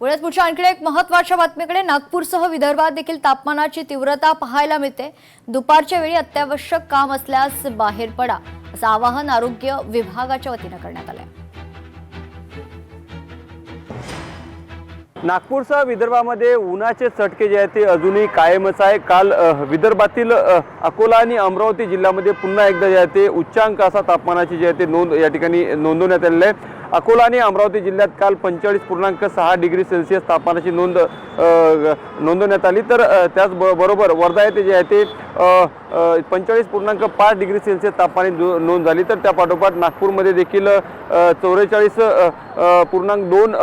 पुढे पुढच्या आणखी एक महत्त्वाच्या बातमीकडे नागपूरसह विदर्भात देखील तापमानाची तीव्रता पाहायला मिळते। दुपारच्या वेळी अत्यावश्यक काम असल्यास बाहेर पडा असं आवाहन आरोग्य विभागाच्या वतीने करण्यात आले। नागपूरसह विदर्भामध्ये उन्हाचे चटके जे आहेत ते अजूनही कायमच आहे। काल विदर्भातील अकोला आणि अमरावती जिल्ह्यामध्ये पुन्हा एकदा जे आहे ते उच्चांक असा तापमानाची जे आहे ते नोंद या ठिकाणी नोंदवण्यात आलेली आहे। अकोला आणि अमरावती जिल्ह्यात काल 45.6 डिग्री सेल्सिअस तापमानाची नोंदवण्यात आली। तर त्याचबरोबर वर्धा येथे जे आहे ते 45.5 डिग्री सेल्सिअस तापमानाची नोंद झाली। तर त्या पाठोपाठ नागपूरमध्ये देखील 44.2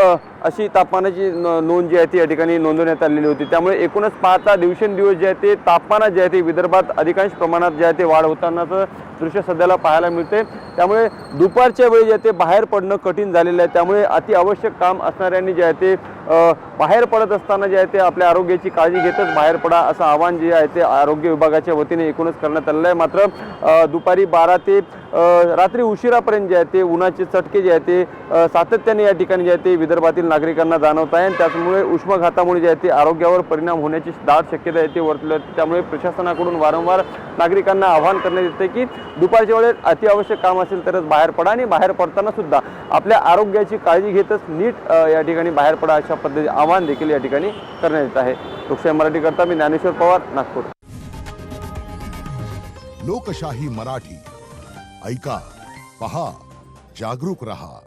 अशी तापमानाची नोंद जी आहे ती या ठिकाणी नोंदवण्यात आलेली होती। त्यामुळे एकूणच पाहता दिवसेंदिवस जे आहे ते तापमानात जे आहे ते विदर्भात अधिकांश प्रमाणात जे आहे ते वाढ होतानाचं दृश्य सध्याला पाहायला मिळते। त्यामुळे दुपारच्या वेळी जे आहे ते बाहेर पडणं कठीण झालेलं आहे। त्यामुळे अति आवश्यक काम असणाऱ्यांनी जे आहे ते बाहेर पडत असताना जे आहे ते आपल्या आरोग्याची काळजी घेतच बाहेर पडा असं आवाहन जे आहे ते आरोग्य विभागाच्या वतीने एकूणच करण्यात आलेलं आहे। मात्र दुपारी 12 ते रात्री उशिरापर्यंत जे आहे ते उन्हाचे चटके जे आहे ते सातत्याने या ठिकाणी जे आहे ते विदर्भातील नागरिकांना जाणवत आहे। त्यामुळे उष्माघातामुळे जे आहे ते आरोग्यावर परिणाम होण्याची दाट शक्यता आहे ते वर्तवली। त्यामुळे प्रशासनाकडून वारंवार नागरिकांना आवाहन करण्यात येते की दुपारच्या वेळेत अति आवश्यक काम असेल तरच बाहेर पडा आणि बाहेर पडताना सुद्धा आपल्या आरोग्याची काळजी घेतच नीट या ठिकाणी बाहेर पडा अशा पद्धतीचे आवाहन देखील या ठिकाणी करण्यात येत आहे। लोकशाही मराठी करता मी ज्ञानेश्वर पवार, नागपूर। लोकशाही मराठी ऐका, पहा, जागरूक रहा।